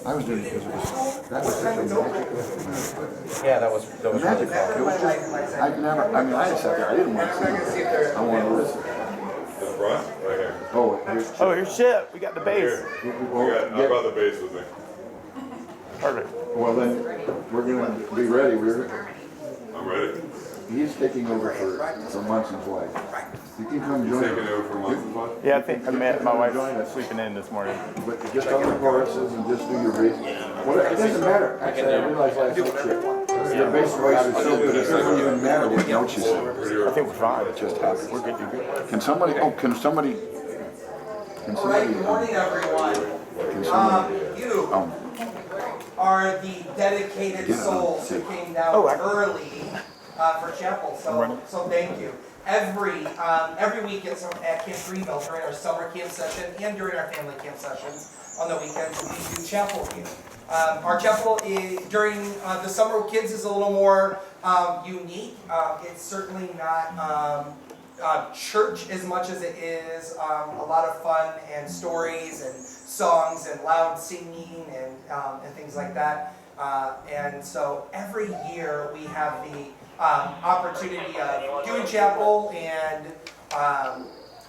I was doing it because that was such a magic. Yeah, that was Magic. It was just, I sat there, I didn't want to see it. I wanted to listen. The front, right here. Oh, here's Oh, here's shit. We got the bass. I brought the bass with me. Perfect. Well, then, we're gonna be ready. I'm ready. He's taking over for Munson's wife. You can come join Taking us. over from Munson's wife? Yeah, I think I met my wife Join us. sleeping in this morning. But just on the choruses and just do your bass. Well, it doesn't matter. Actually, I realized last night that your bass voice is so good, it doesn't even matter what notes you sing. I think we're fine. It just happens. We're good to go. Can somebody, All right, good morning, everyone. You are the dedicated souls who came down early for chapel, so thank you. Every week at Camp Greenville during our summer camp session and during our family camp sessions on the weekends, we do chapel here. Our chapel during the summer with kids is a little more unique. It's certainly not church as much as it is a lot of fun and stories and songs and loud singing and things like that. And so every year we have the opportunity of doing chapel, and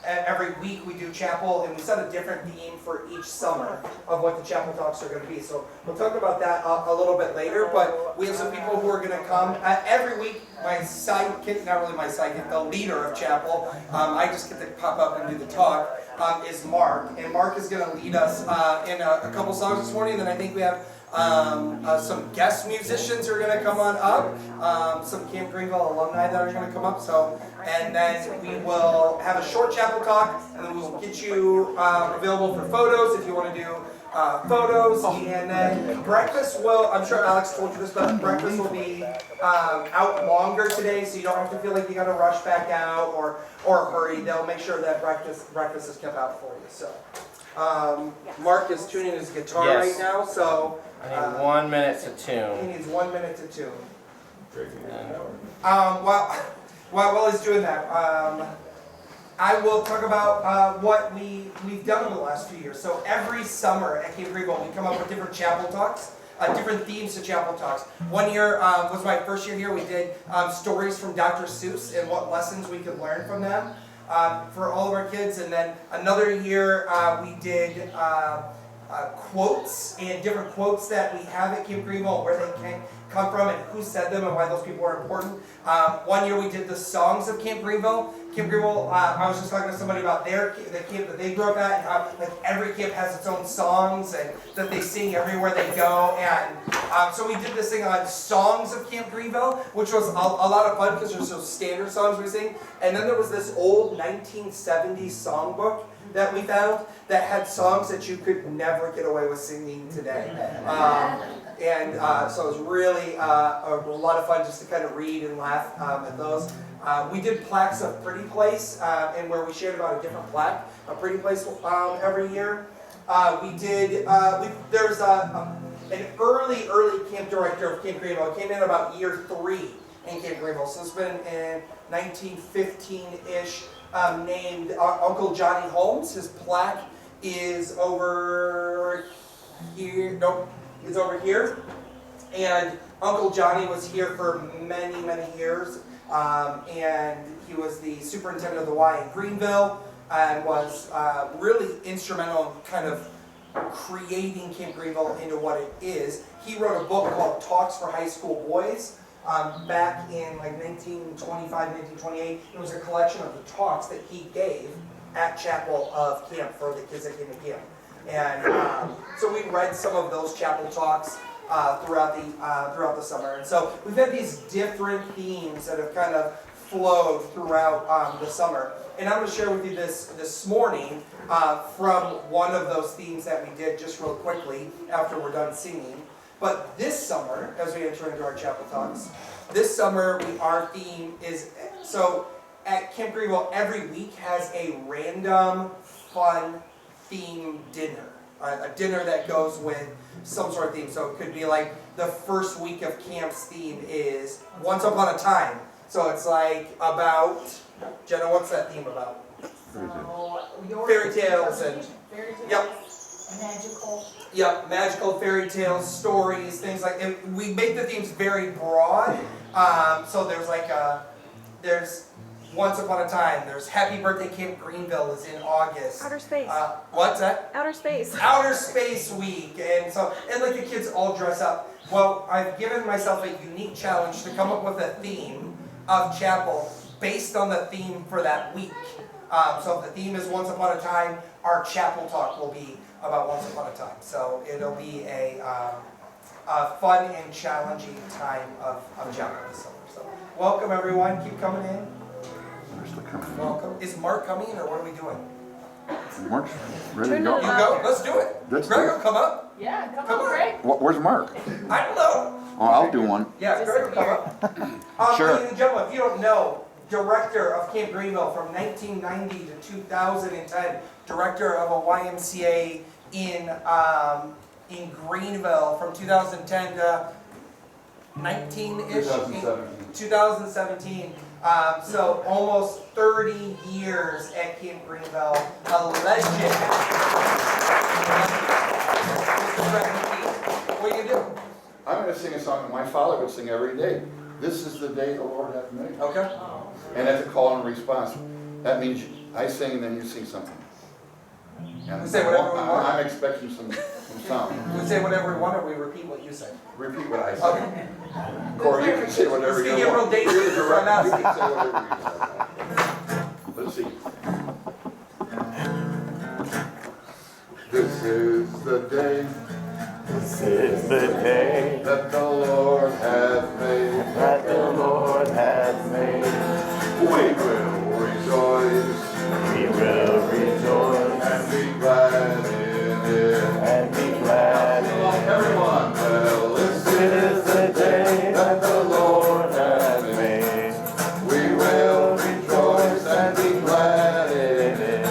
every week we do chapel, and we set a different theme for each summer of what the chapel talks are going to be. So we'll talk about that a little bit later, but we have some people who are going to come every week. My sidekick, not really my sidekick, the leader of chapel, I just get to pop up and do the talk, is Mark. And Mark is going to lead us in a couple songs this morning. Then I think we have some guest musicians who are going to come on up, some Camp Greenville alumni that are going to come up. And then we will have a short chapel talk, and then we'll get you available for photos if you want to do photos. And then breakfast will, I'm sure Alex told you this, but breakfast will be out longer today, so you don't have to feel like you got to rush back out or hurry. They'll make sure that breakfast is kept out for you. So Mark is tuning his guitar right now, so I need 1 minute to he tune. needs 1 minute to tune. And While he's doing that, I will talk about what we've done over the last few years. So every summer at Camp Greenville, we come up with different chapel talks, different themes to chapel talks. One year was my first year here. We did stories from Dr. Seuss and what lessons we could learn from them for all of our kids. And then another year we did quotes and different quotes that we have at Camp Greenville, where they can come from and who said them and why those people are important. One year we did the songs of Camp Greenville. Camp Greenville, I was just talking to somebody about the camp that they grew up at, and how like every camp has its own songs and that they sing everywhere they go. And so we did this thing on songs of Camp Greenville, which was a lot of fun because there's those standard songs we sing. And then there was this old 1970s songbook that we found that had songs that you could never get away with singing today. So it was really a lot of fun just to kind of read and laugh at those. We did plaques of Pretty Place, and where we shared about a different plaque, a Pretty Place every year. There's an early camp director of Camp Greenville. Came in about year 3 in Camp Greenville. So it's been in 1915-ish. Named Uncle Johnny Holmes. His plaque is over here. Nope, it's over here. And Uncle Johnny was here for many, many years. And he was the superintendent of the Y in Greenville and was really instrumental in kind of creating Camp Greenville into what it is. He wrote a book called Talks for High School Boys. Back in like 1925, 1928, it was a collection of the talks that he gave at chapel of camp for the kids that came to camp. And so we read some of those chapel talks throughout the summer. And so we've had these different themes that have kind of flowed throughout the summer. And I'm going to share with you this morning from one of those themes that we did just real quickly after we're done singing. But this summer, as we enter into our chapel talks, this summer our theme is, so at Camp Greenville every week has a random, fun theme dinner. A dinner that goes with some sort of theme. So it could be like the first week of camp's theme is Once Upon a Time. So it's like about, Jenna, what's that theme about? Fairy tales and, yep. Magical. Yeah, magical fairy tales, stories, things like, and we make the themes very broad. So there's like there's Once Upon a Time, there's Happy Birthday Camp Greenville is in August. Outer space. What's that? Outer space. Outer Space Week, and like the kids all dress up. Well, I've given myself a unique challenge to come up with a theme of chapel based on the theme for that week. So if the theme is Once Upon a Time, our chapel talk will be about Once Upon a Time. So it'll be a fun and challenging time of chapel this summer. So welcome everyone, keep coming in. Welcome. Is Mark coming or what are we doing? Mark's ready to go. You go, let's do it. Let's do Gregor, it. come up. Yeah, come Come on, on. Greg. Where's Mark? I don't know. Oh, I'll do one. Yeah, Gregor, come up. Sure. Ladies and gentlemen, if you don't know, director of Camp Greenville from 1990 to 2010, director of a YMCA in Greenville from 2010 to 19-ish. 2017. So almost 30 years at Camp Greenville, a legend. What are you gonna do? I'm going to sing a song that my father would sing every day. This is the day the Lord hath made. Okay. And that's a call and response. That means I sing and then you sing something. And We say whatever we want. I'm expecting some sound. We say whatever we want, or we repeat what you say. Repeat what I say. Okay. Corey, you can say whatever Let's you get want. real dangerous. You're the director. You can say whatever you say. Let's see. This is the day This is the day that the Lord hath made. that the Lord hath made. We will rejoice We will rejoice and be glad in it. and be glad Come in on, it. everyone. Well, this This is the day that the Lord hath made. we will rejoice and be glad in it.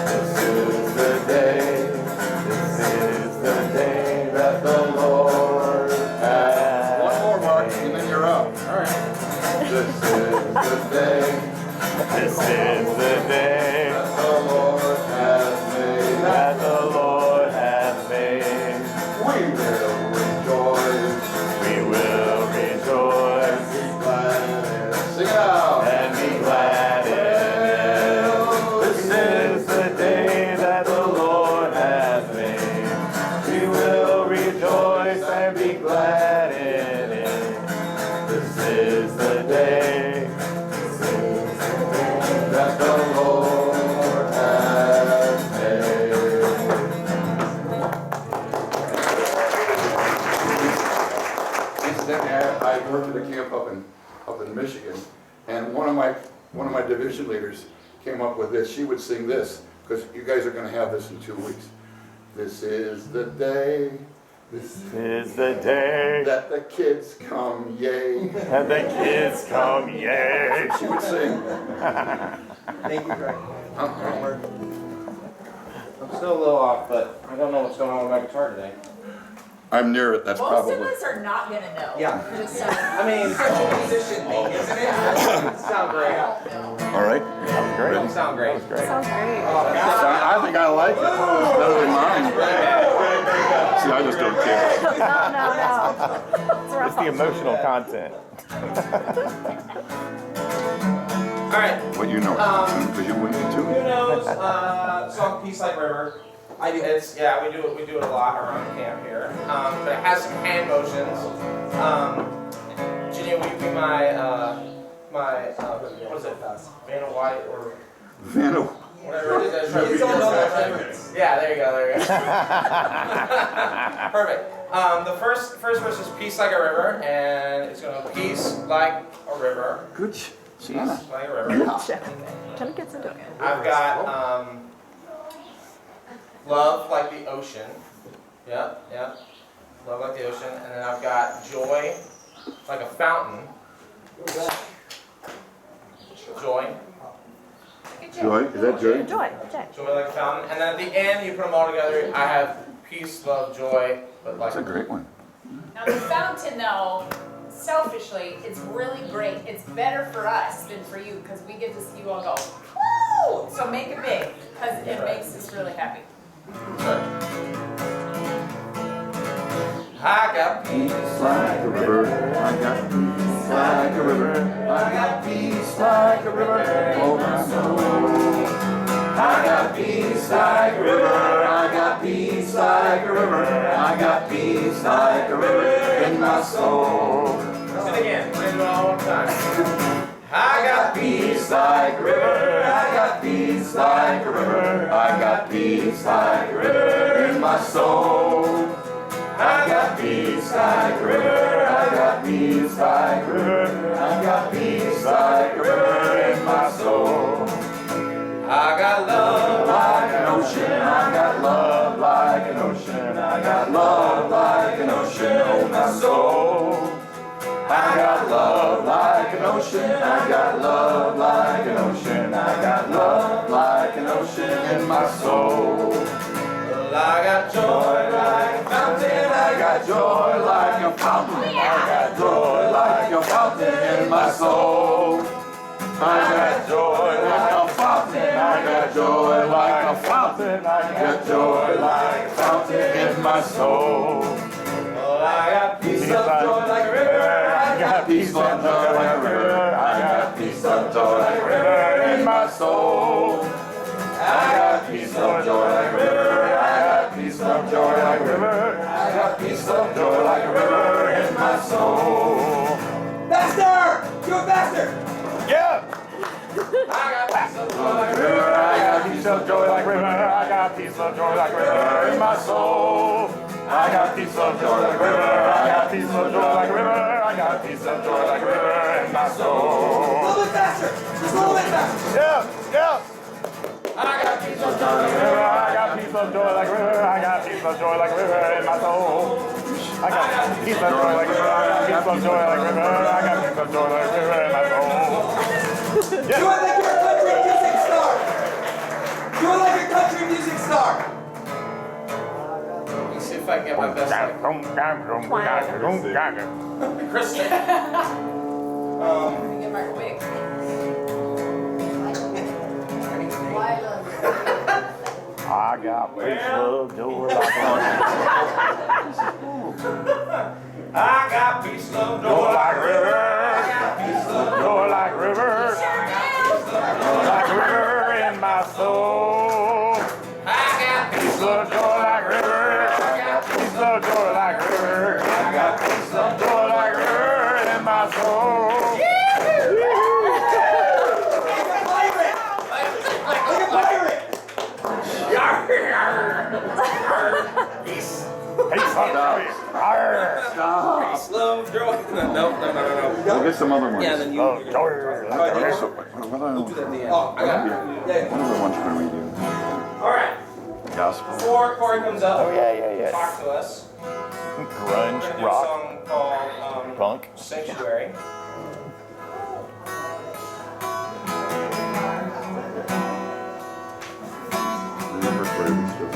This is the day. This is the day that the Lord hath One more, Mark, made. and then you're up. All right. This is the day This is the day that the Lord hath made. that the Lord hath made. We will rejoice We will rejoice and be glad in it. Sing it out. and be glad in it. This is the day that the Lord hath made. We will rejoice and be glad in it. This is the day. This is the day That the Lord hath made. Incidentally, I worked at a camp up in Michigan, and one of my division leaders came up with this. She would sing this because you guys are going to have this in 2 weeks. This is the day This is the day that the kids come, yay. that the kids come, yay. She would sing. Thank you, Greg. I'm still a little off, but I don't know what's going on with my guitar today. I'm near it. That's Most probably. of us are not gonna know. Yeah. Just I mean, Such a musician thing, isn't it? sound great. All right. That was great. Don't sound great. That was great. Sounds great. I think I like it. It's better than mine. See, I just don't care. No. It's It's the emotional content. All right. Well, you know it, because you wouldn't be Who too. knows? Song "Peace Like River." We do it a lot around camp here. But it has some hand motions. Ginny, will you be my what is it? Vanna White or Vanna. whatever it is. It's all about reference. Yeah, there you go. Perfect. The first verse is "Peace Like a River," and it's gonna peace like a river. Good. Peace Sienna. like a river. Jenna gets into it. I've got love like the ocean. Yep. Love like the ocean. And then I've got joy like a fountain. Joy. Joy. Is that joy? Joy. Joy like a fountain. And then at the end, you put them all together. I have peace, love, joy, but like That's a great one. Now the fountain though, selfishly, it's really great. It's better for us than for you because we get to see you all go, woo! So make it big because it makes us really happy. I got peace Like a river, I got peace like a river. I got peace like a river for my soul. I got peace like a river. I got peace like a river. I got peace like a river in my soul. Let's do it again. We're gonna do it all one time. I got Peace like a river. I got peace like a river. I got peace like a river in my soul. I got peace like a river, I got peace like a river, I got peace like a river in my soul. I got love Like an ocean, I got love like an ocean, I got love like an ocean, oh my soul. I got love like an ocean, I got love like an ocean, I got love like an ocean in my soul. I got joy like a fountain. I got joy like a fountain. I got joy like a fountain in my soul. I got joy like a fountain. I got joy like a fountain. I got joy like a fountain in my soul. I got peace of joy like a river. I got peace of joy like a river. I got peace of joy like a river in my soul. I got peace of joy like a river. I got peace of joy like a river. I got peace of joy like a river in my soul. Faster! Do it faster! Yeah! I got peace of joy like a River, river. I got Peace of joy like river, I got peace of joy like river in my soul. I got peace of joy like river, I got peace of joy like river, I got peace of joy like river in my A soul. little bit faster! Just a little bit faster! Yeah, yeah. I got peace of joy like a River, river. I got peace of joy like river, I got peace of joy like river in my soul. I got peace of joy like river, I got peace of joy like river, I got peace of joy like river in my soul. Do it like you're a country music star! Do it like a country music star! Let me see if I can get my best like Chris. Get my wig. I got peace of joy like I got peace of joy like a river. I got peace of joy like river, like river in my soul. I got peace Peace of joy like river, peace of joy like river, I got peace of joy like river in my soul. Like a pirate! peace. Peace of joy. Arr. Stop. Peace, love, joy. No. We'll get some other ones. Yeah, then you. Of joy. What We'll do that at the end. Oh, I got it. Yeah. What other ones can we do? All right. Gospel. Before Corey comes up, Oh yeah. talk to us. We're Grunge, gonna do a rock, song called punk. Sanctuary. Remember where we still.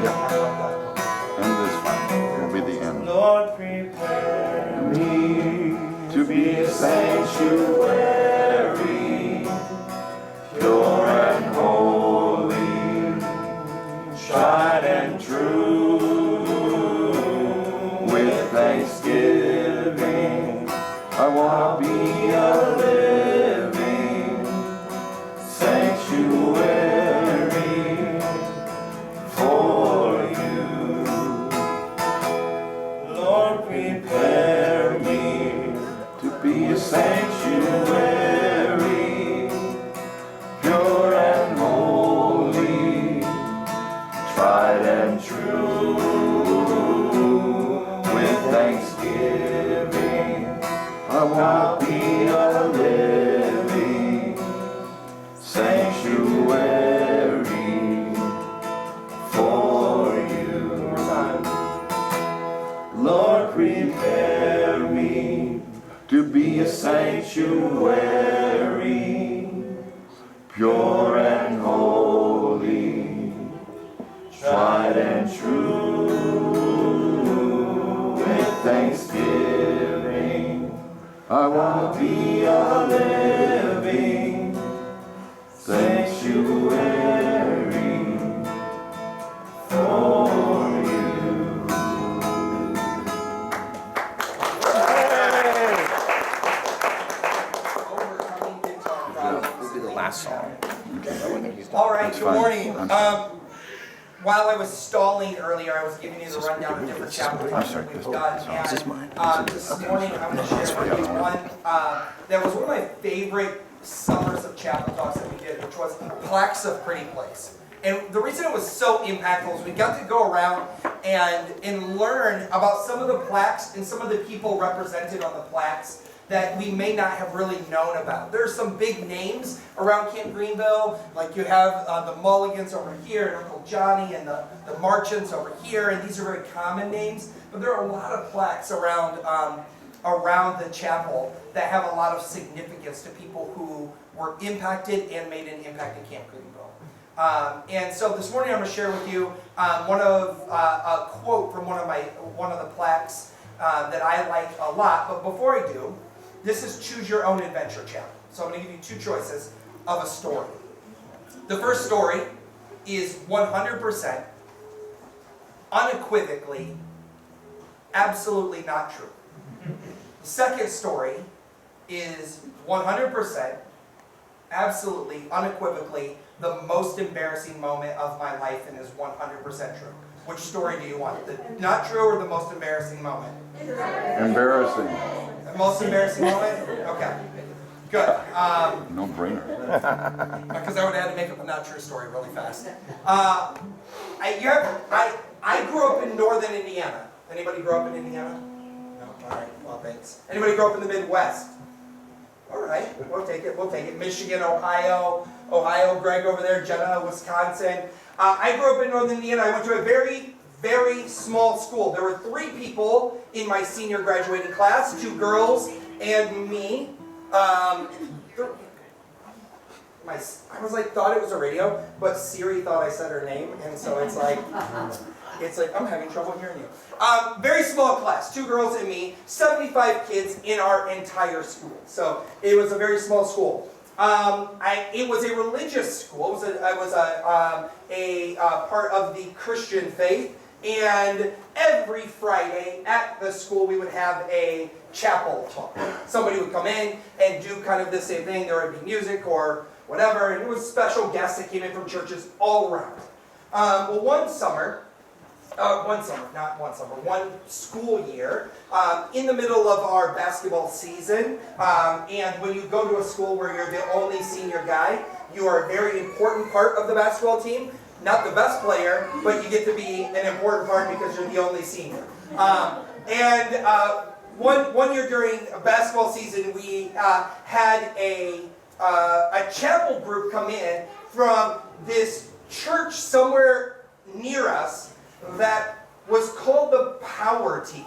Yeah. And this one will be the end. Lord, prepare Me To be a sanctuary, pure and holy, tried and true. With thanksgiving, I want to be a living sanctuary for you. Lord, prepare me to be a sanctuary, pure and holy, tried and true. With thanksgiving, I want to be a living sanctuary for you. Lord, prepare me to be a sanctuary, pure and holy, tried and true. With thanksgiving, I want to be a living sanctuary All right, That's good fine. morning. I'm sorry. While I was stalling earlier, I was giving you the rundown of different chapel talks that we've done. And this morning, I'm going to share with you one that was one of my favorite summers of chapel talks that we did, which was Plaques of Pretty Place. And the reason it was so impactful is we got to go around and learn about some of the plaques and some of the people represented on the plaques that we may not have really known about. There's some big names around Camp Greenville, like you have the Mulligans over here, and Uncle Johnny, and the Marchants over here, and these are very common names, but there are a lot of plaques around the chapel that have a lot of significance to people who were impacted and made an impact in Camp Greenville. And so this morning I'm going to share with you a quote from one of the plaques that I like a lot. But before I do, this is Choose Your Own Adventure chapter. So I'm going to give you two choices of a story. The first story is 100%, unequivocally, absolutely not true. The second story is 100%, absolutely, unequivocally, the most embarrassing moment of my life and is 100% true. Which story do you want? The not true or the most embarrassing moment? Embarrassing. The most embarrassing moment? Okay. Good. No brainer. Because I would have had to make up a not true story really fast. I grew up in northern Indiana. Anybody grow up in Indiana? No? All right. Well, thanks. Anybody grow up in the Midwest? All right. We'll take it. We'll take it. Michigan, Ohio, Greg over there, Jenna, Wisconsin. I grew up in northern Indiana. I went to a very, very small school. There were 3 people in my senior graduating class, 2 girls and me. I thought it was a radio, but Siri thought I said her name, and so it's like I'm having trouble hearing you. Very small class, 2 girls and me, 75 kids in our entire school. So it was a very small school. It was a religious school. It was a part of the Christian faith, and every Friday at the school we would have a chapel talk. Somebody would come in and do kind of the same thing. There would be music or whatever, and it was special guests that came in from churches all around. One school year, in the middle of our basketball season, and when you go to a school where you're the only senior guy, you are a very important part of the basketball team. Not the best player, but you get to be an important part because you're the only senior. One year during basketball season, we had a chapel group come in from this church somewhere near us that was called the Power Team.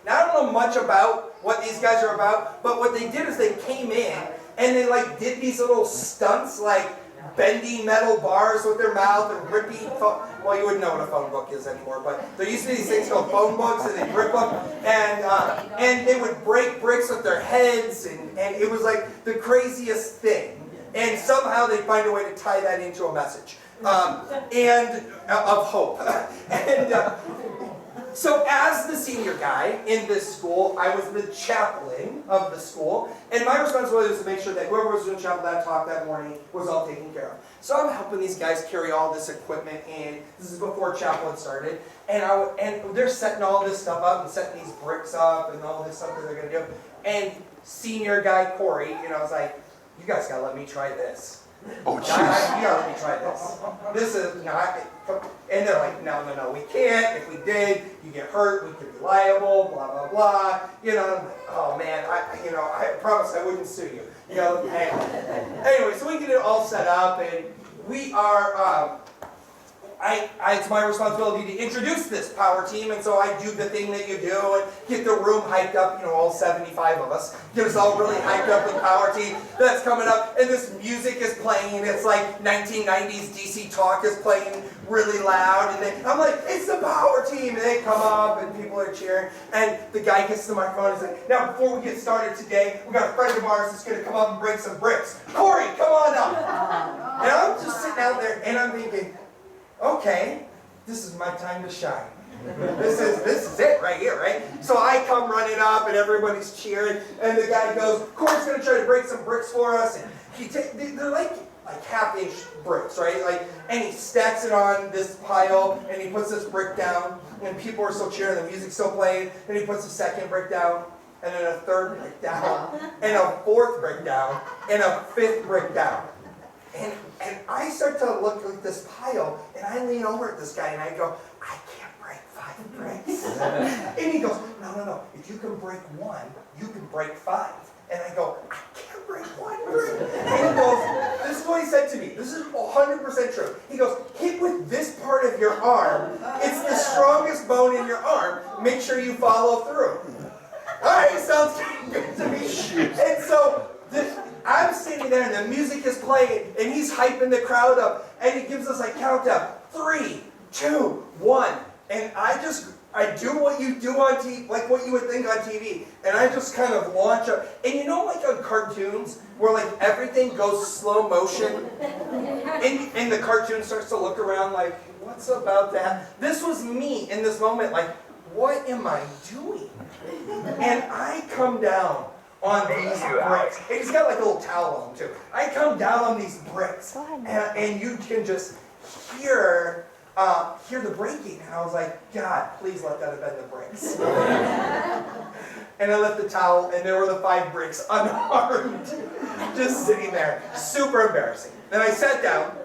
Now, I don't know much about what these guys are about, but what they did is they came in and they did these little stunts, like bending metal bars with their mouth and ripping well, you wouldn't know what a phone book is anymore, but there used to be these things called phone books, and they'd rip them, and they would break bricks with their heads, and it was like the craziest thing. And somehow they'd find a way to tie that into a message. And of hope. So as the senior guy in this school, I was the chaplain of the school, and my responsibility was to make sure that whoever was doing chapel that talk that morning was all taken care of. So I'm helping these guys carry all this equipment in. This is before chapel had started, and they're setting all this stuff up and setting these bricks up and all this stuff that they're going to do. And senior guy Corey, was like, "You guys got to let me try this." Oh, You jeez. gotta let me try this. This is not, and they're like, no, we can't. If we did, you get hurt, we could be liable, blah, blah, blah. I'm like, oh man, I promise I wouldn't sue you. Anyway, so we get it all set up, and we are, it's my responsibility to introduce this power team, and so I do the thing that you do and get the room hyped up, all 75 of us, get us all really hyped up with power team that's coming up, and this music is playing, and it's like 1990s DC Talk is playing really loud, and I'm like, it's the power team, and they come up, and people are cheering, and the guy gets the microphone and says, now before we get started today, we got a friend of ours that's going to come up and break some bricks. Corey, come on up. And I'm just sitting out there, and I'm thinking, okay, this is my time to shine. This is it right here, right? So I come running up and everybody's cheering, and the guy goes, Corey's going to try to break some bricks for us. And they're like like half-inch bricks, right? Like, and he stacks it on this pile, and he puts this brick down, and people are still cheering, the music's still playing, and he puts a second brick down, and then a third brick down, and a fourth brick down, and a fifth brick down. And I start to look at this pile, and I lean over at this guy, and I go, I can't break 5 bricks. And he goes, no, if you can break 1, you can break 5. And I go, I can't break 1 brick. And he goes, this is what he said to me. This is 100% true. He goes, hit with this part of your arm. It's the strongest bone in your arm. Make sure you follow through. All right, sounds good to me. And so I'm sitting there, and the music is playing, and he's hyping the crowd up, and he gives us a countdown: 3, 2, 1. And I do what you do on TV, like what you would think on TV, and I just kind of launch up. And you know, like on cartoons, where like everything goes slow motion, and the cartoon starts to look around like, what's about that? This was me in this moment, like, what am I doing? And I come down on these bricks. And he's got like a little towel on him too. I come down on these bricks, and you can just hear the breaking. And I was like, God, please let that have been the bricks. And I left the towel, and there were the 5 bricks unharmed, just sitting there. Super embarrassing. Then I sat down,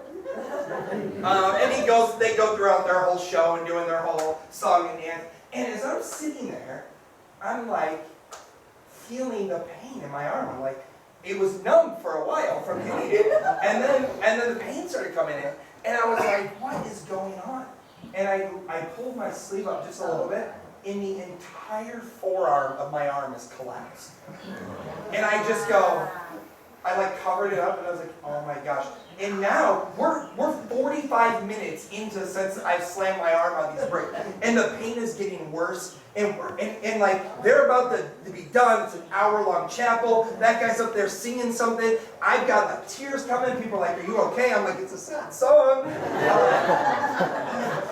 and they go throughout their whole show and doing their whole song and dance. And as I'm sitting there, I'm like feeling the pain in my arm. I'm like, it was numb for a while from hitting it, and then the pain started coming in, and I was like, what is going on? And I pulled my sleeve up just a little bit, and the entire forearm of my arm is collapsed. And I just go, I like covered it up, and I was like, oh my gosh. And now we're 45 minutes into since I've slammed my arm on these bricks, and the pain is getting worse. And like they're about to be done. It's an hour-long chapel. That guy's up there singing something. I've got like tears coming. People are like, "Are you okay?" I'm like, "It's a sad song."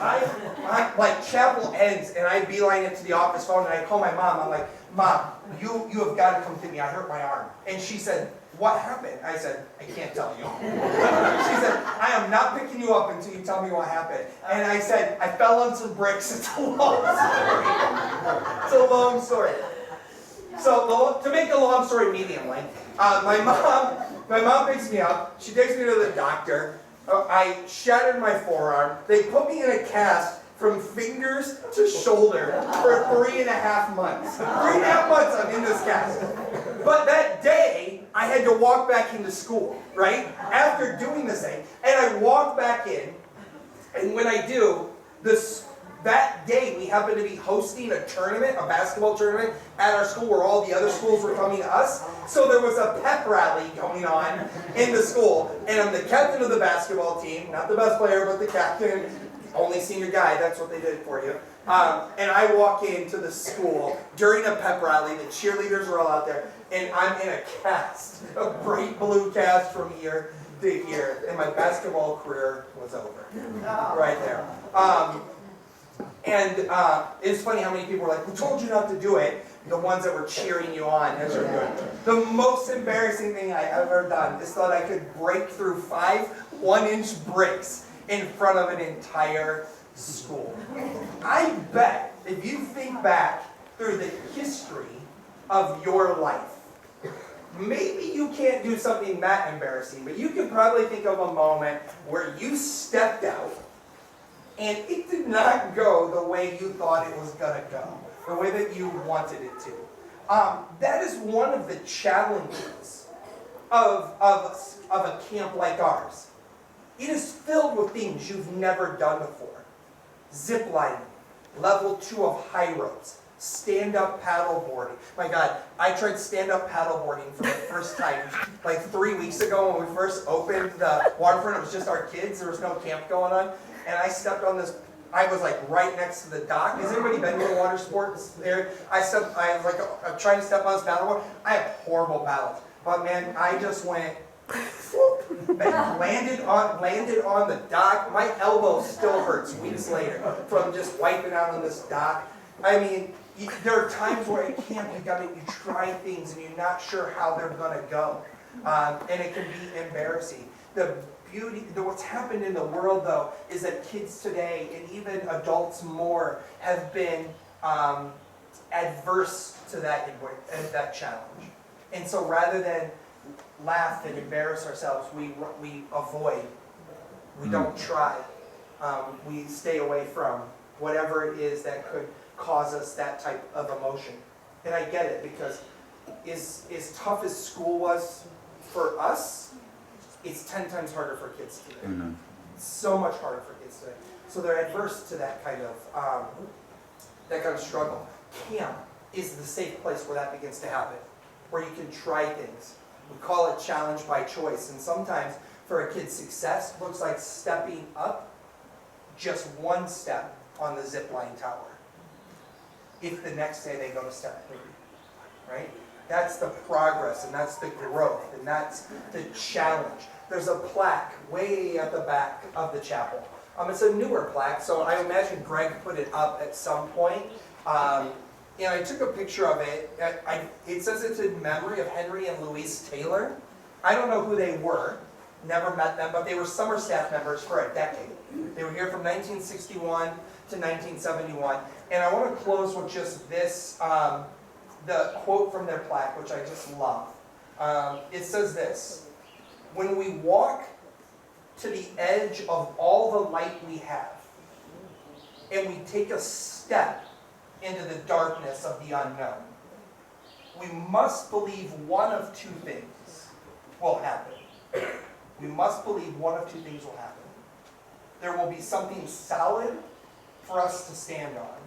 I like chapel ends, and I beeline it to the office phone, and I call my mom. I'm like, "Mom, you have got to come to me. I hurt my arm." And she said, "What happened?" I said, "I can't tell you." She said, "I am not picking you up until you tell me what happened." And I said, "I fell on some bricks." It's a long story. It's a long story. So to make the long story medium length, my mom picks me up. She takes me to the doctor. I shattered my forearm. They put me in a cast from fingers to shoulder for 3.5 months. 3.5 months I'm in this cast. But that day, I had to walk back into school, right? After doing this thing. And I walk back in, and when I do, that day we happened to be hosting a tournament, a basketball tournament, at our school where all the other schools were coming to us. So there was a pep rally going on in the school, and I'm the captain of the basketball team, not the best player, but the captain. Only senior guy, that's what they did for you. And I walk into the school during a pep rally, the cheerleaders are all out there, and I'm in a cast, a bright blue cast from here to here, and my basketball career was over. Right there. And it's funny how many people were like, "We told you not to do it," the ones that were cheering you on as you're doing it. The most embarrassing thing I ever done is thought I could break through 5 1-inch bricks in front of an entire school. I bet if you think back through the history of your life, maybe you can't do something that embarrassing, but you can probably think of a moment where you stepped out and it did not go the way you thought it was going to go, the way that you wanted it to. That is one of the challenges of a camp like ours. It is filled with things you've never done before. Zip lining, level 2 of high ropes, stand-up paddle boarding. My God, I tried stand-up paddle boarding for the first time like 3 weeks ago when we first opened the waterfront. It was just our kids. There was no camp going on. And I stepped on this, I was like right next to the dock. Has anybody been to a water sports there? I was like trying to step on this paddleboard. I have horrible paddles. But man, I just went, landed on the dock. My elbow still hurts weeks later from just wiping out on this dock. I mean, there are times where at camp you try things and you're not sure how they're gonna go. And it can be embarrassing. The beauty, what's happened in the world though, is that kids today, and even adults more, have been adverse to that challenge. And so rather than laugh and embarrass ourselves, we avoid. We don't try. We stay away from whatever it is that could cause us that type of emotion. And I get it, because as tough as school was for us, it's 10 times harder for kids today. Mm-hmm. So much harder for kids today. So they're adverse to that kind of struggle. Camp is the safe place where that begins to happen, where you can try things. We call it challenge by choice, and sometimes for a kid's success looks like stepping up just one step on the zip line tower. If the next day they go to step 3, right? That's the progress, and that's the growth, and that's the challenge. There's a plaque way at the back of the chapel. It's a newer plaque, so I imagine Greg put it up at some point. And I took a picture of it. It says it's in memory of Henry and Louise Taylor. I don't know who they were, never met them, but they were summer staff members for a decade. They were here from 1961 to 1971. And I want to close with just this, the quote from their plaque, which I just love. It says this: "When we walk to the edge of all the light we have, and we take a step into the darkness of the unknown, we must believe one of two things will happen. We must believe one of two things will happen. There will be something solid for us to stand on,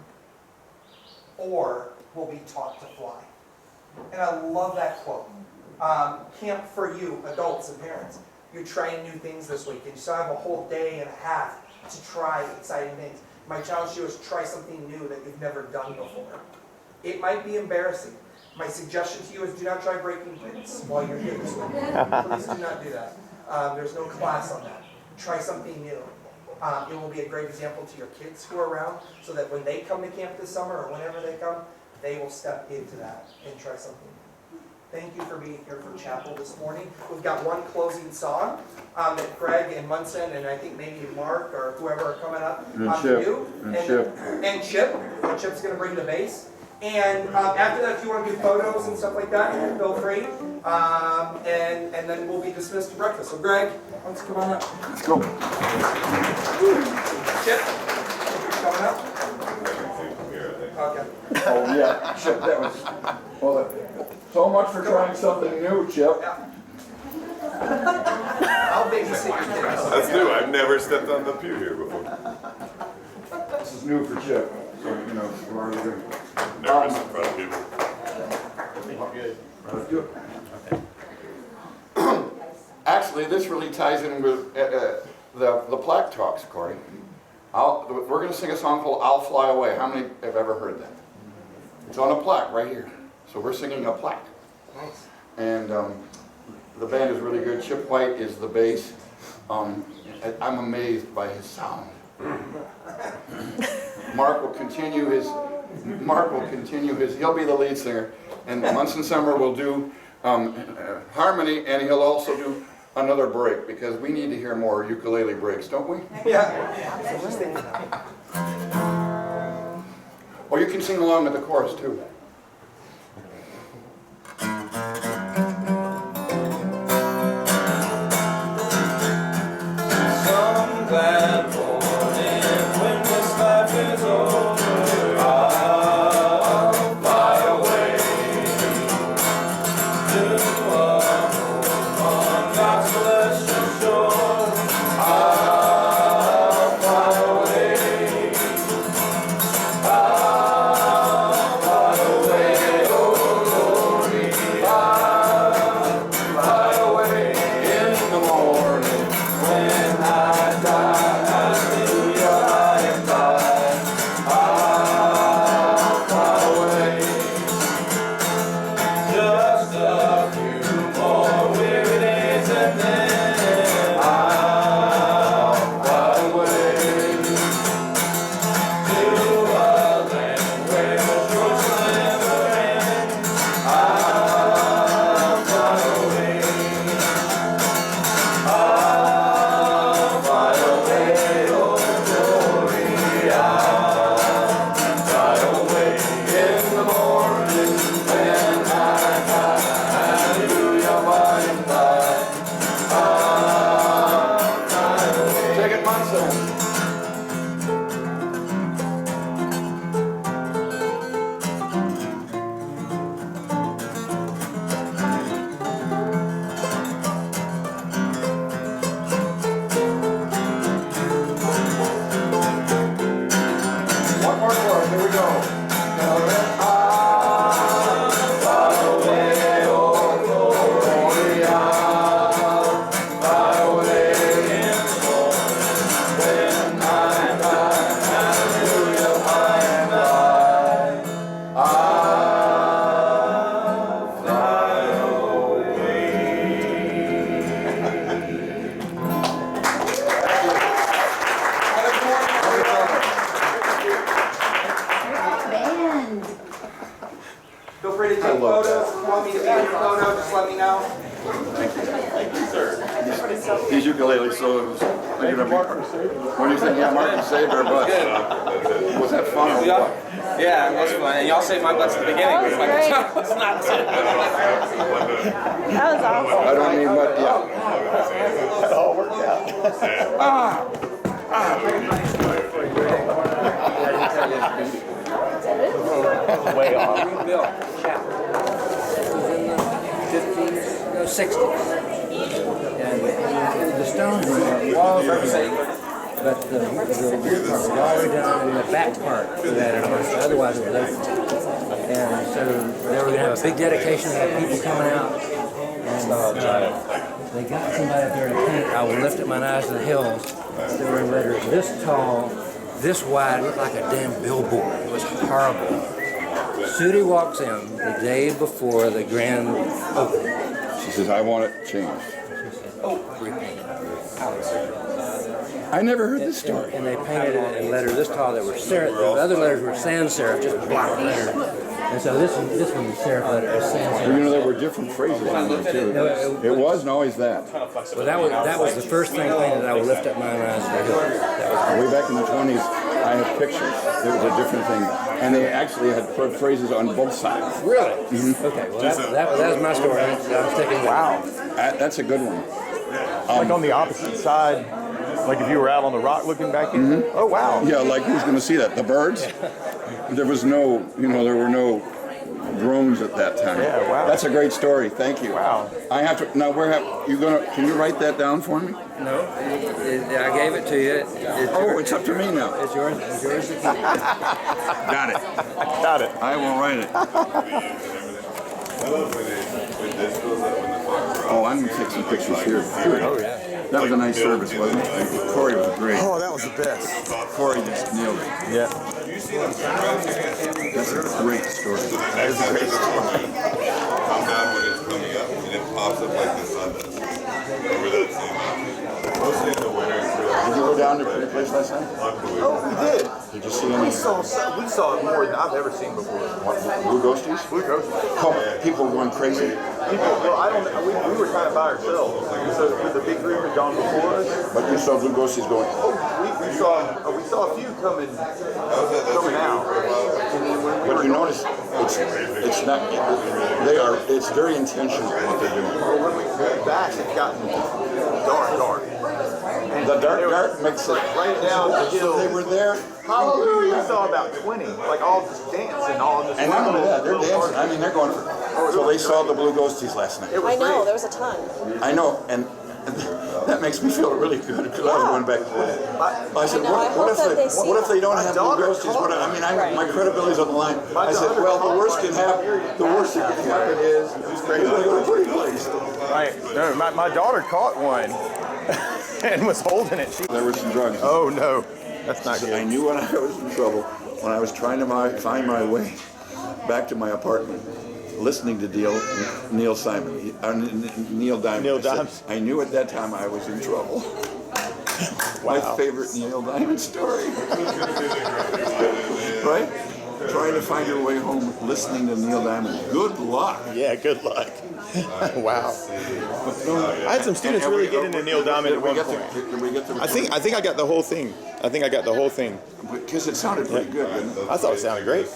or we'll be taught to fly." And I love that quote. Camp for you, adults and parents. You're trying new things this week, and you still have a whole day and a half to try exciting things. My challenge to you is try something new that you've never done before. It might be embarrassing. My suggestion to you is do not try breaking things while you're here this week. Please do not do that. There's no class on that. Try something new. It will be a great example to your kids who are around, so that when they come to camp this summer or whenever they come, they will step into that and try something new. Thank you for being here for chapel this morning. We've got one closing song that Greg and Munson and I think maybe Mark or whoever are coming up do. And Chip. And Chip's going to bring the bass. And after that, if you want to do photos and stuff like that, feel free. And then we'll be dismissed to breakfast. So Greg, why don't you come on up? Let's go. Chip, coming up? Okay. Oh yeah, Chip, that was, well, so much for trying something new, Chip. Yeah. I'll babysit your kids. That's new. I've never stepped on the pew here before. This is new for Chip, so you know, we're already doing. Never in front of people. Actually, this really ties in with the plaque talks, Corey. We're going to sing a song called "I'll Fly Away." How many have ever heard that? It's on a plaque right here. So we're singing a plaque. Nice. And the band is really good. Chip White is the bass. I'm amazed by his sound. Mark will continue his, he'll be the lead singer. And Munson Summer will do harmony, and he'll also do another break, because we need to hear more ukulele breaks, don't we? Yeah. Or you can sing along with the chorus too. Some glad morning when this life is over, I'll fly away to a home on God's celestial shore. I'll fly away. I'll fly away, oh glory. I'll fly away in the morning when I die. Hallelujah, I am glad. I'll fly away. Just a few photos, want me to take your photo, just let me know. These ukuleles, so it was, what do you think? Yeah, Mark saved our butts. Was that fun or what? Yeah, it was fun. And y'all saved my butts at the beginning. That was great. It's not That was awesome. I don't need much, yeah. It all worked out. Way off. Greenville Chapter. This was in the 50s, no, 60s. And the stones were walls were safe, but the wood part was all the way down in the back part of that house. Otherwise it was open. And so they were going to have a big dedication, have people coming out. And they got somebody up there to paint. I will lift up mine eyes to the hills. There were letters this tall, this wide, looked like a damn billboard. It was horrible. Sudie walks in the day before the grand opening. She says, I want it changed. Oh, repainted. I never heard this story. And they painted it in letters this tall that were serif. The other letters were sans serif, just block letters. And so this one was serif letter, was sans serif. You know, there were different phrases on there too. It wasn't always that. Well, that was the first thing painted. I will lift up mine eyes to the hills. That was Way back in the 20s, I have pictures. It was a different thing. And they actually had put phrases on both sides. really okay. Well, that was my story. I was taking Wow. That's a good one. Like on the opposite side, like if you were out on the rock looking back in. Oh, wow. Yeah, like who's going to see that? The birds? There was no, there were no drones at that time. Yeah, wow. That's a great story. Thank you. Wow. I have to, now can you write that down for me? No, I gave it to you. It's up to me now. It's yours. It's yours to keep. Got it. Got it. I will write it. Oh, I'm going to take some pictures here. Oh, yeah. That was a nice service, wasn't it? Corey was great. Oh, that was the best. Corey just nailed it. Yeah. That's a great story. That is a great story. Come down when it's coming up, and it pops up like the sun does. Over that same mountain. Mostly in the winter, it's really Did you go down to the place last night? unbelievable. Oh, we did. Did you see any We saw it more than I've ever seen before. blue ghosties? Blue ghosts. Oh, people were going crazy. Well, I don't. We were kind of by ourselves. So the big group had gone before us. But you saw blue ghosties going, We saw a few coming out. And then when we but were you notice it's not, it's very intentional what they're doing. when we went back, it got dark. And The dark makes it, right down the hill. they were there, Hallelujah! We saw about 20, like all just dancing, all just. and not only that, they're dancing, I mean, they're going for it. So they saw the blue ghosties last night. It was I know, great. there was a ton. I know, and that makes me feel really good because I was going back. I said, I know, I what hope that they see if they don't that. have blue ghosties? My credibility's on the line. I said, well, the worst that can happen is they're going to go to a pretty place. Right. No, my daughter caught one and was holding it. There were some drugs. Oh no, that's not I good. knew when I was in trouble, when I was trying to find my way back to my apartment, listening to Neil Simon, Neil Diamond. Neil I said, Diamond. I knew at that time I was in trouble. My favorite Neil Diamond story. Right? Trying to find your way home, listening to Neil Diamond. Good luck. Yeah, good luck. Wow. I had some students really get into Neil Diamond at one point. Did we get the I think I got the whole thing. Because it sounded pretty good, didn't it? I thought it sounded great.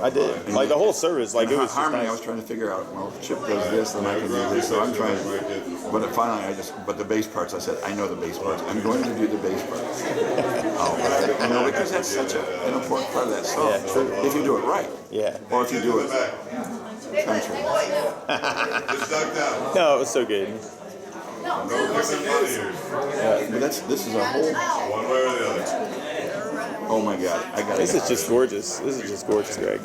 I did. Like the whole service, like it was just Harmony, I was nice. tring to figure out, well, Chip does this, then I can do this, so I'm trying to, but finally but the bass parts, I said, I know the bass parts, I'm going to do the bass parts. Because that's such an important part of that song. Yeah, true. If you do it right. Yeah. Or if you do it country. It's stuck down. No, it was so good. No different money here. But this is a whole, One way or the other. oh my God, I got This it. is just gorgeous. This is just gorgeous, Greg.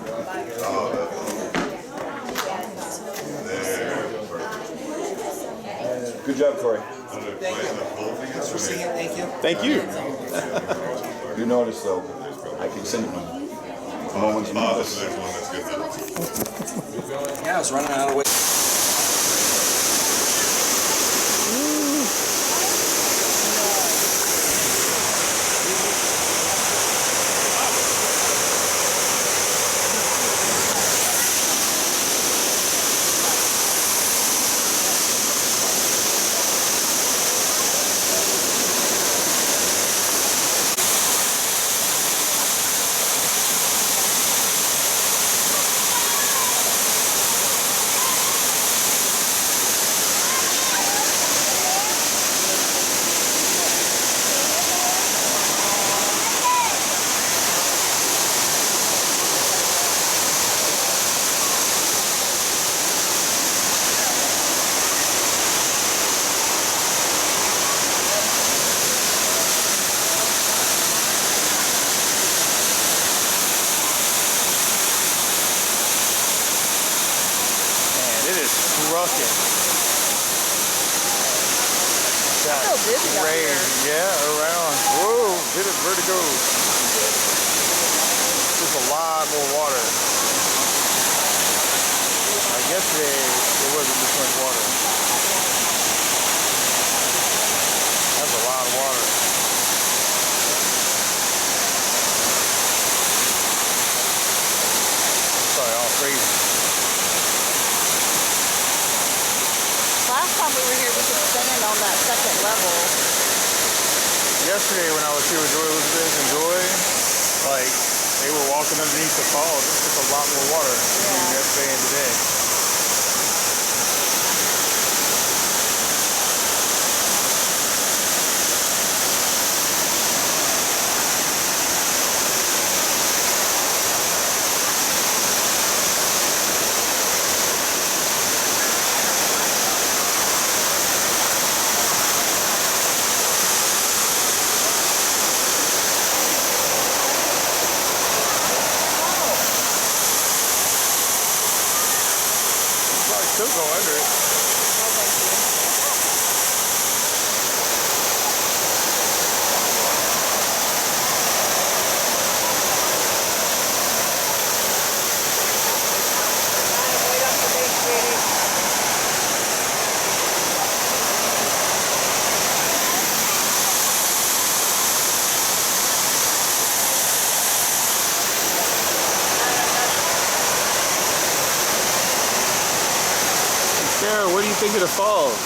Good job, Corey. Thanks for singing, thank you. Thank you. You notice though, I can sing it with a moment's notice. There's one that's good. Yeah, I was running out of way. It is trucking. That's So busy up here. crazy. Yeah, around. Whoa, hit it vertigo. There's a lot more water. Like yesterday, it wasn't this much water. That's a lot of water. It's probably all crazy. Last time we were here, we could stand on that second level. Yesterday when I was here with Joy Elizabeth and Joy, like, they were walking underneath the falls. It's just a lot more water between yesterday and today. Still go under it. Sarah, what do you think of the falls? I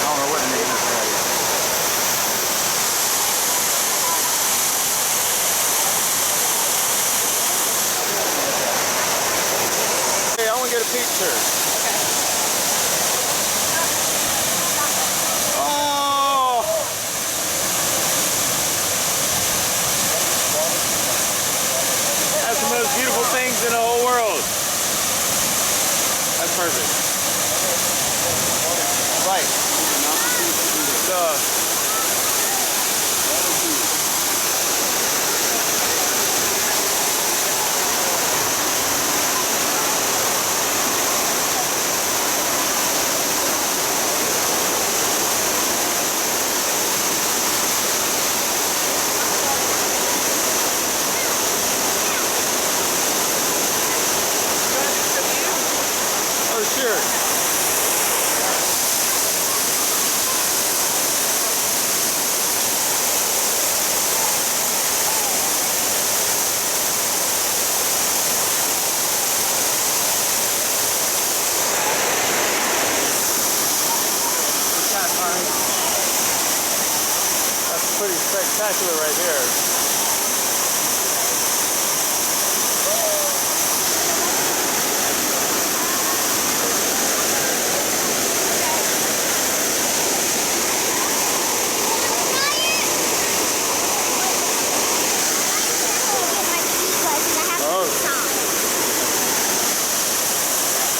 don't know what to make of this guy. Hey, I want to get a picture. Oh! That's the most beautiful things in the whole world. That's perfect. Right. Oh, sure. That's pretty spectacular right there.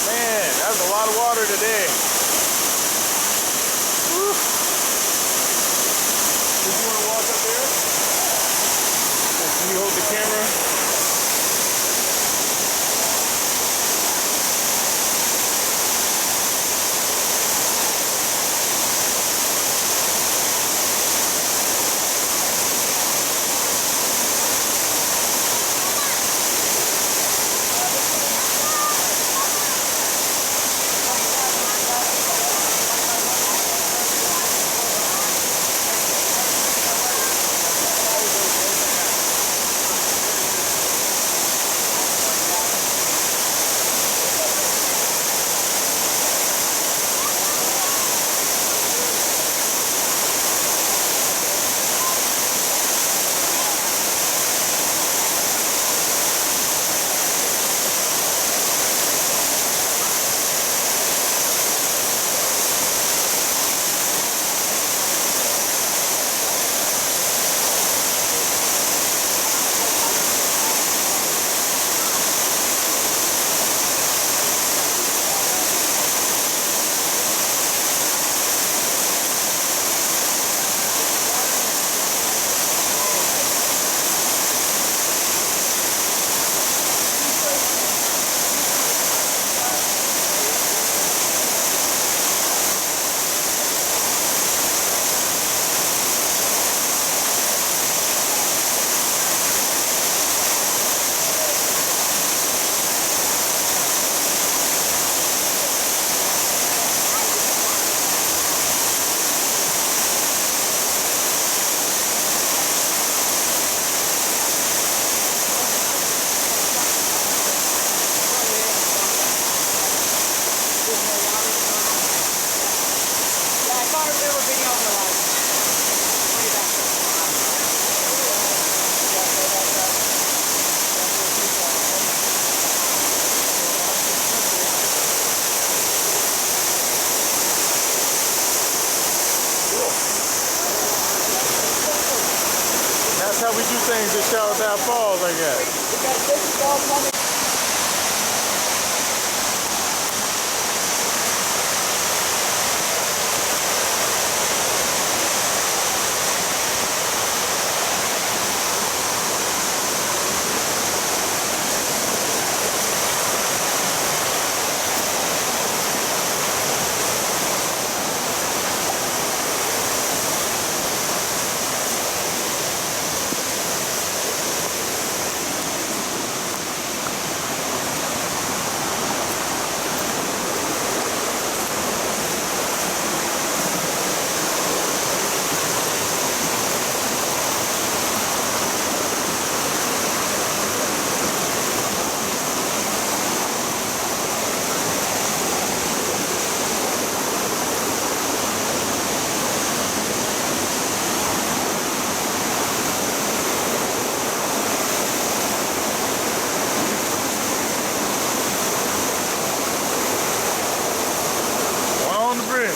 Man, that's a lot of water today. Woo. Did you want to walk up there? shot without balls, I guess. On the bridge.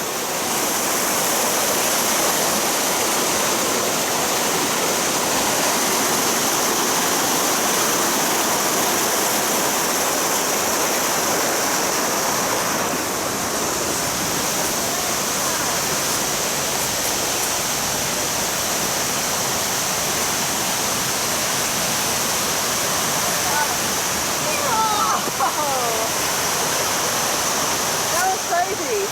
That was crazy.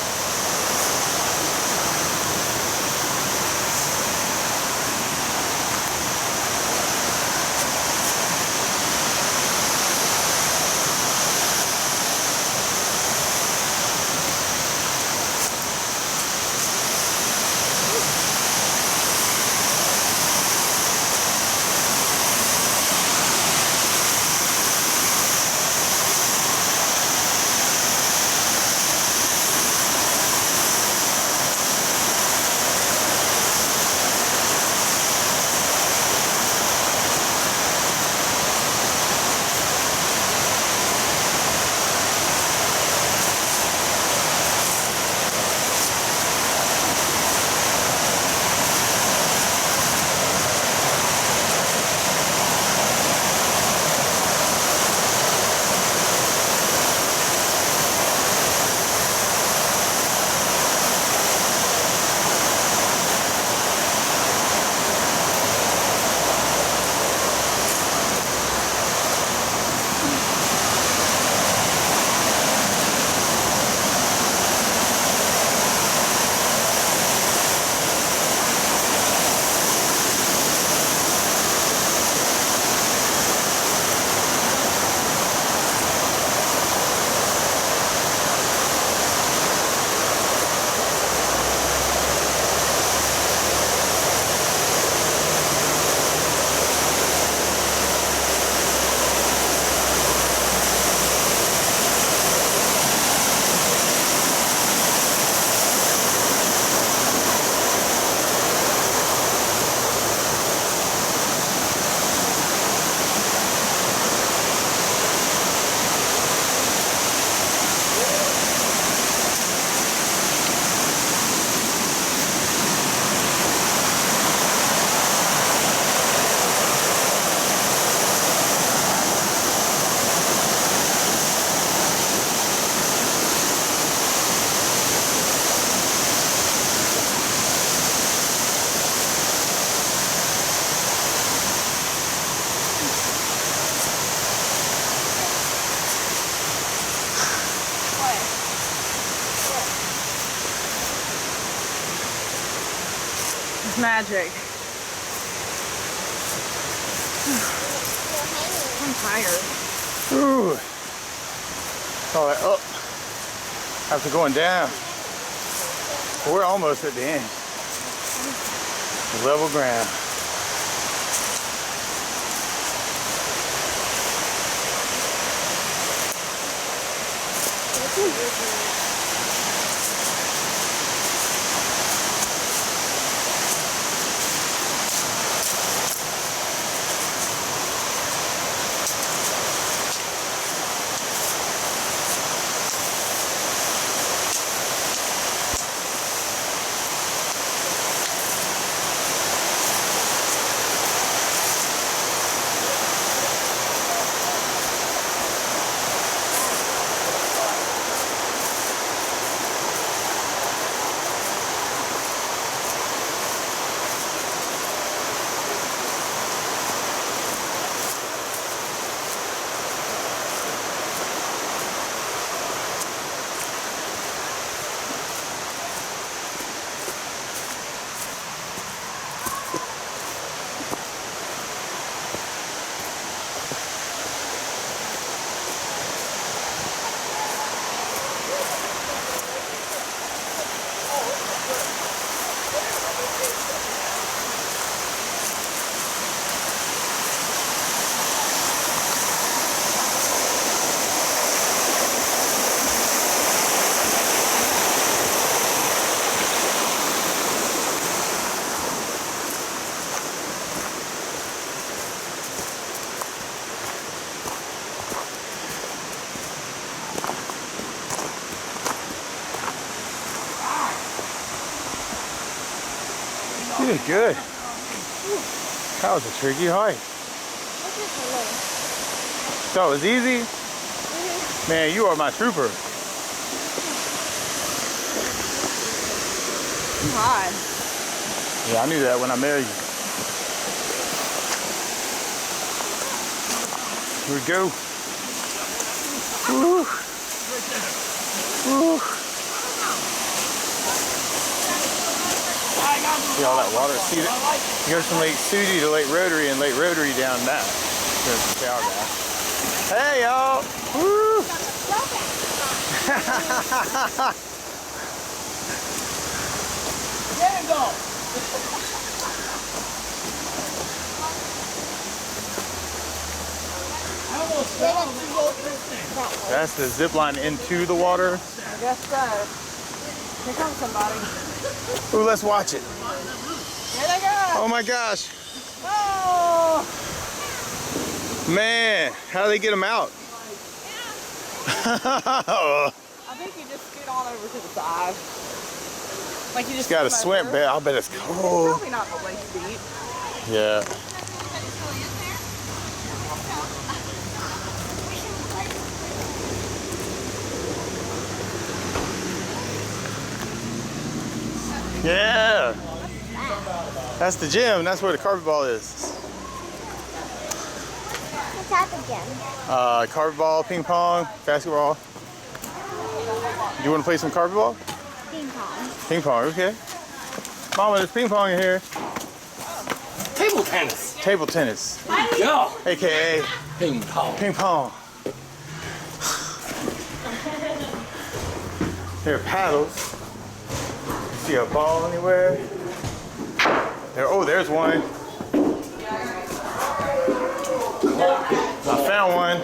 It's magic. I'm tired. Ooh. All that up after going down. We're almost at the end. Level ground. Ooh, good. That was a tricky hike. So it was easy? Man, you are my trooper. I'm hot. Yeah, I knew that when I married you. Here we go. Woo. Woo. See all that water? See that? You go from Lake Sudi to Lake Rotary and Lake Rotary down that. There's the shower bath. Hey y'all! Woo! There you go. That's the zip line into the water. I guess so. Here comes somebody. Ooh, let's watch it. Here they go. Oh my gosh. Oh. Man, how do they get them out? I think you just scoot on over to the side. Like you just Got a swim swim over. bed. I'll bet it's It's cold. probably not the waist deep. Yeah. Yeah. That's the gym. That's where the carpet ball is. What's that again? Carpet ball, ping pong, basketball. Do you want to play some carpet ball? Ping pong. Ping pong, okay. Mama, there's ping pong in here. Table tennis. Table tennis, Go. aka Ping pong. ping pong. There are paddles. See a ball anywhere? There, oh, there's one. I found one.